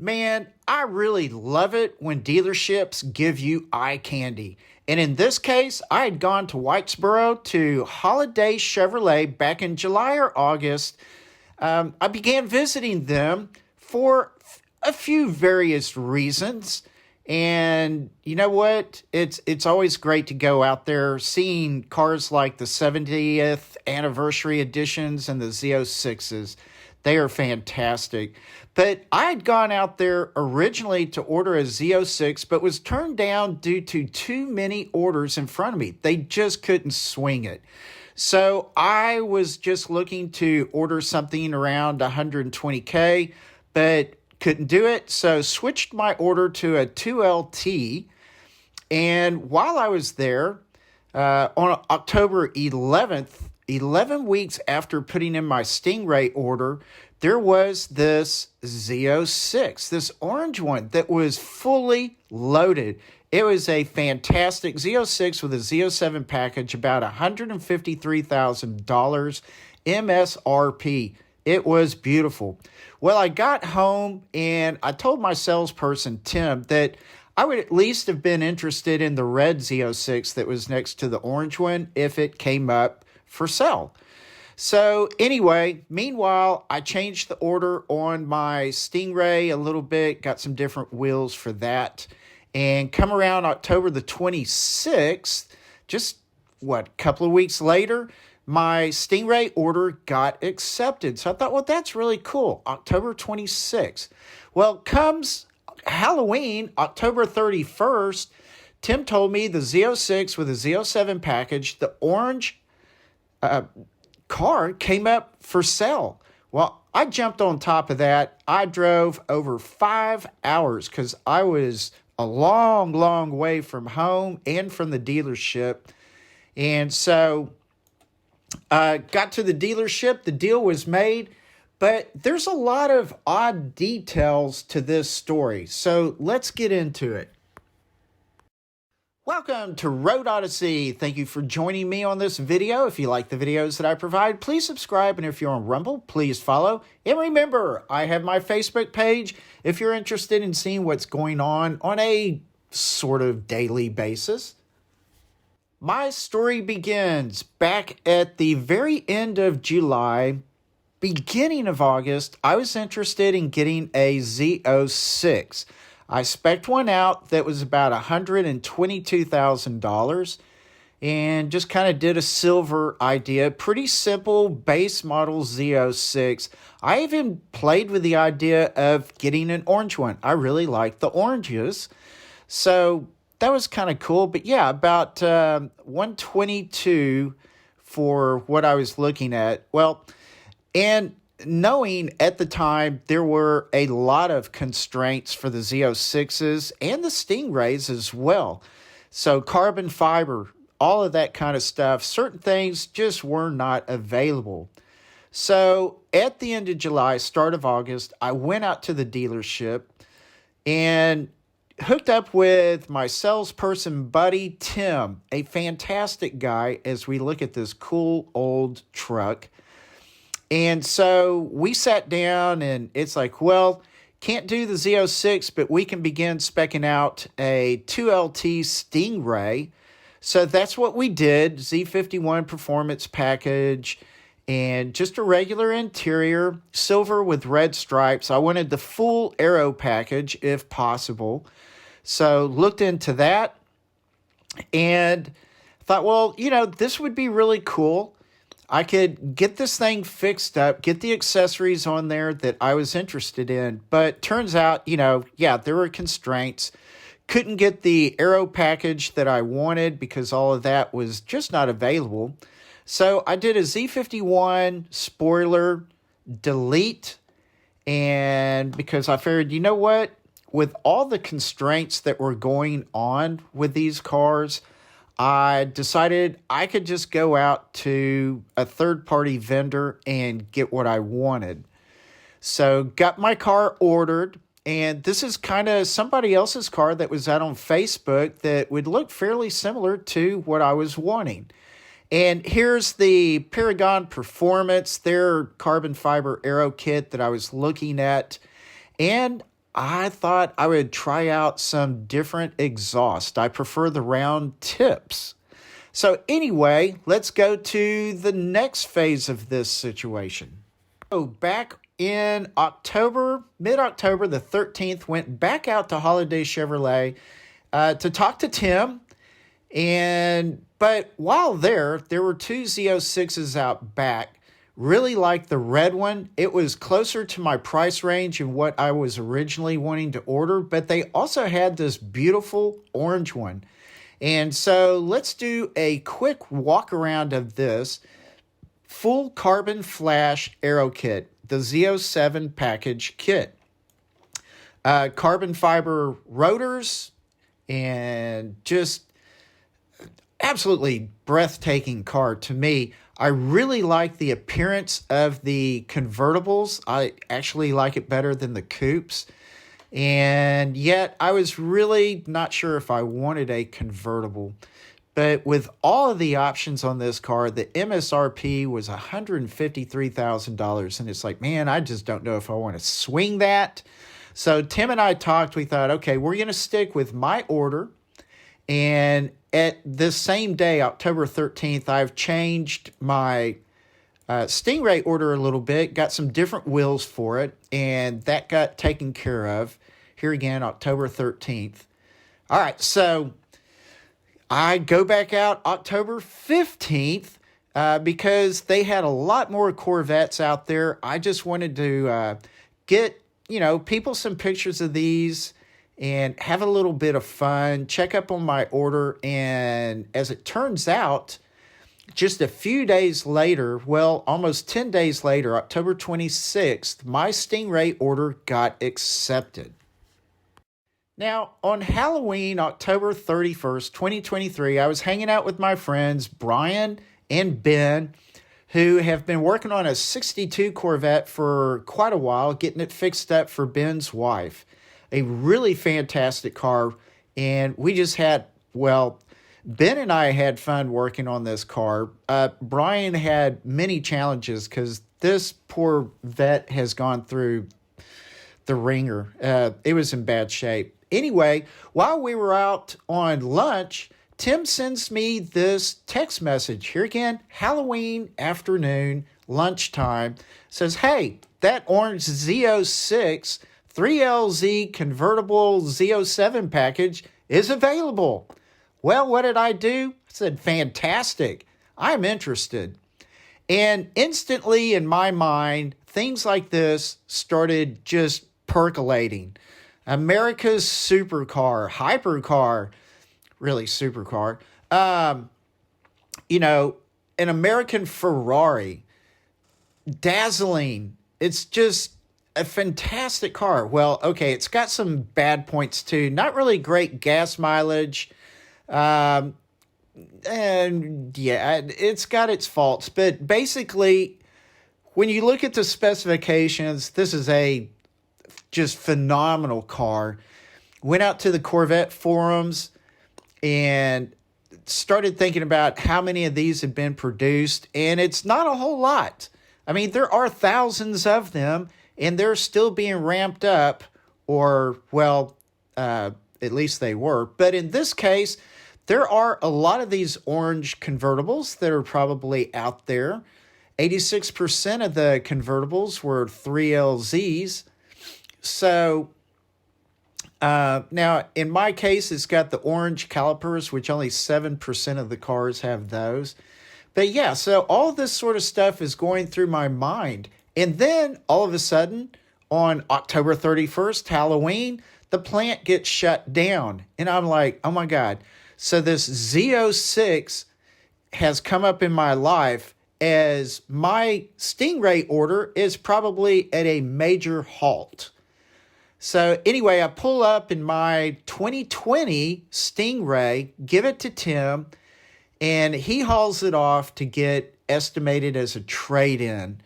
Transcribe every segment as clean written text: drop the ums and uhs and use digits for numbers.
Man, I really love it when dealerships give you eye candy. And in this case, I had gone to Whitesboro to Holiday Chevrolet back in July or August. I began visiting them for a few various reasons. And you know what? It's always great to go out there seeing cars like the 70th anniversary editions and the Z06s. They are fantastic. But I had gone out there originally to order a Z06, but was turned down due to too many orders in front of me. They just couldn't swing it. So I was just looking to order something around 120K, but couldn't do it. So switched my order to a 2LT. And while I was there, on October 11th, 11 weeks after putting in my Stingray order, there was this Z06, this orange one that was fully loaded. It was a fantastic Z06 with a Z07 package, about $153,000 MSRP. It was beautiful. Well, I got home and I told my salesperson, Tim, that I would at least have been interested in the red Z06 that was next to the orange one if it came up for sale. So anyway, meanwhile, I changed the order on my Stingray a little bit, got some different wheels for that. And come around October the 26th, just a couple of weeks later, my Stingray order got accepted. So I thought, well, that's really cool. October 26th. Well, comes Halloween, October 31st, Tim told me the Z06 with a Z07 package, the orange car came up for sale. Well, I jumped on top of that. I drove over 5 hours because I was a long, long way from home and from the dealership. And so I got to the dealership. The deal was made. But there's a lot of odd details to this story. So let's get into it. Welcome to Road Odyssey. Thank you for joining me on this video. If you like the videos that I provide, please subscribe. And if you're on Rumble, please follow. And remember, I have my Facebook page if you're interested in seeing what's going on a sort of daily basis. My story begins back at the very end of July, beginning of August. I was interested in getting a Z06. I spec'd one out that was about $122,000 and just kind of did a silver idea. Pretty simple base model Z06. I even played with the idea of getting an orange one. I really like the oranges. So that was kind of cool. But yeah, about 122 for what I was looking at. Well, and knowing at the time there were a lot of constraints for the Z06s and the Stingrays as well. So carbon fiber, all of that kind of stuff, certain things just were not available. So at the end of July, start of August, I went out to the dealership and hooked up with my salesperson buddy, Tim, a fantastic guy as we look at this cool old truck. And so we sat down and it's like, well, can't do the Z06, but we can begin speccing out a 2LT Stingray. So that's what we did, Z51 performance package and just a regular interior, silver with red stripes. I wanted the full aero package if possible. So looked into that and thought, well, this would be really cool. I could get this thing fixed up, get the accessories on there that I was interested in. But turns out, there were constraints. Couldn't get the aero package that I wanted because all of that was just not available. So I did a Z51 spoiler delete. And because I figured, you know what? With all the constraints that were going on with these cars, I decided I could just go out to a third-party vendor and get what I wanted. So got my car ordered, and this is kind of somebody else's car that was out on Facebook that would look fairly similar to what I was wanting. And here's the Paragon Performance, their carbon fiber aero kit that I was looking at. And I thought I would try out some different exhaust. I prefer the round tips. So anyway, let's go to the next phase of this situation. So back in October, mid-October, the 13th, went back out to Holiday Chevrolet to talk to Tim. But while there were two Z06s out back. Really liked the red one. It was closer to my price range and what I was originally wanting to order, but they also had this beautiful orange one. And so let's do a quick walk around of this full carbon flash aero kit, the Z07 package kit. Carbon fiber rotors and just absolutely breathtaking car to me. I really like the appearance of the convertibles. I actually like it better than the coupes. And yet I was really not sure if I wanted a convertible. But with all of the options on this car, the MSRP was $153,000. And it's like, man, I just don't know if I want to swing that. So Tim and I talked. We thought, okay, we're going to stick with my order. And at this same day, October 13th, I've changed my Stingray order a little bit, got some different wheels for it, and that got taken care of. Here again, October 13th. All right, so I go back out October 15th because they had a lot more Corvettes out there. I just wanted to get, people some pictures of these and have a little bit of fun, check up on my order. And as it turns out, just a few days later, well, almost 10 days later, October 26th, my Stingray order got accepted. Now, on Halloween, October 31st, 2023, I was hanging out with my friends, Brian and Ben, who have been working on a 62 Corvette for quite a while, getting it fixed up for Ben's wife. A really fantastic car, and we just had, Ben and I had fun working on this car. Brian had many challenges because this poor vet has gone through the ringer. It was in bad shape. Anyway, while we were out on lunch, Tim sends me this text message. Here again, Halloween afternoon, lunchtime. Says, hey, that orange Z06 3LZ convertible Z07 package is available. Well, what did I do? I said, fantastic. I'm interested. And instantly in my mind, things like this started just percolating. America's supercar, hypercar, really supercar, an American Ferrari, dazzling. It's just a fantastic car. Well, okay, it's got some bad points too. Not really great gas mileage. And yeah, it's got its faults. But basically, when you look at the specifications, this is a just phenomenal car. Went out to the Corvette forums and started thinking about how many of these had been produced. And it's not a whole lot. I mean, there are thousands of them, and they're still being ramped up, or, at least they were. But in this case, there are a lot of these orange convertibles that are probably out there. 86% of the convertibles were 3LZs. So now, in my case, it's got the orange calipers, which only 7% of the cars have those. But yeah, so all this sort of stuff is going through my mind. And then all of a sudden, on October 31st, Halloween, the plant gets shut down. And I'm like, oh my God. So this Z06 has come up in my life as my Stingray order is probably at a major halt. So anyway, I pull up in my 2020 Stingray, give it to Tim, and he hauls it off to get estimated as a trade-in.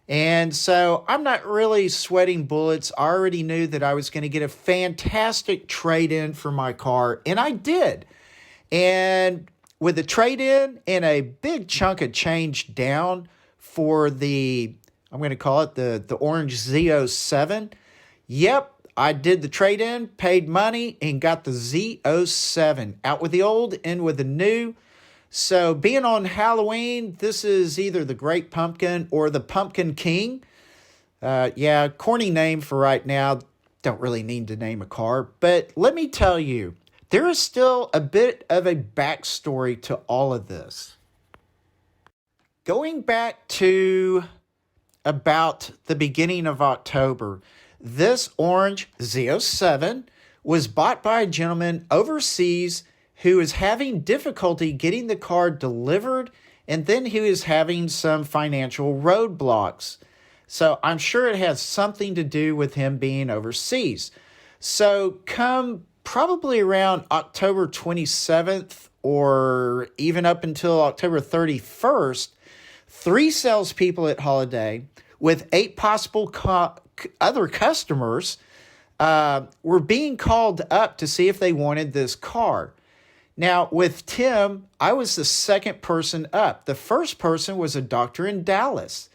And so I'm not really sweating bullets. I already knew that I was going to get a fantastic trade-in for my car, and I did. And with the trade-in and a big chunk of change down for the, I'm going to call it the orange Z07, yep, I did the trade-in, paid money, and got the Z07. Out with the old, in with the new. So being on Halloween, this is either the Great Pumpkin or the Pumpkin King. Yeah, corny name for right now. Don't really need to name a car. But let me tell you, there is still a bit of a backstory to all of this. Going back to about the beginning of October, this orange Z07 was bought by a gentleman overseas who is having difficulty getting the car delivered, and then he was having some financial roadblocks. So I'm sure it has something to do with him being overseas. So come probably around October 27th or even up until October 31st, 3 salespeople at Holiday with 8 possible other customers were being called up to see if they wanted this car. Now, with Tim, I was the second person up. The first person was a doctor in Dallas.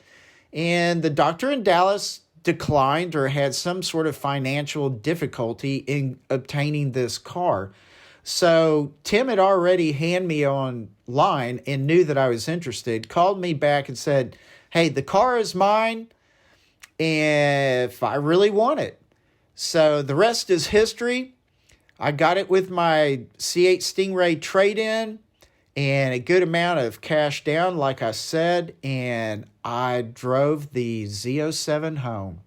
And the doctor in Dallas declined or had some sort of financial difficulty in obtaining this car. So Tim had already handed me online and knew that I was interested, called me back and said, hey, the car is mine if I really want it. So the rest is history. I got it with my C8 Stingray trade-in and a good amount of cash down, like I said, and I drove the Z07 home.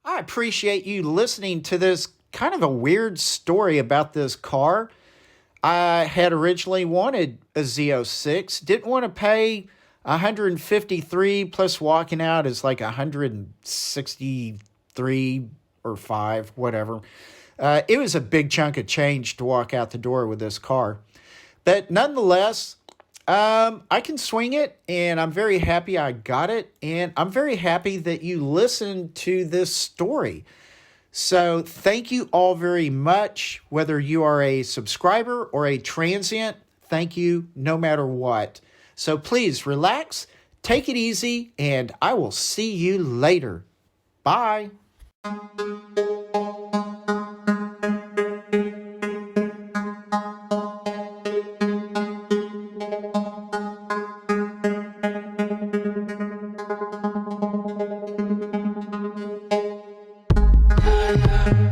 I appreciate you listening to this kind of a weird story about this car. I had originally wanted a Z06, didn't want to pay $153 plus walking out is like $163 or $5, whatever. It was a big chunk of change to walk out the door with this car. But nonetheless, I can swing it, and I'm very happy I got it, and I'm very happy that you listened to this story. So thank you all very much, whether you are a subscriber or a transient. Thank you no matter what. So please relax, take it easy, and I will see you later. Bye. Yeah.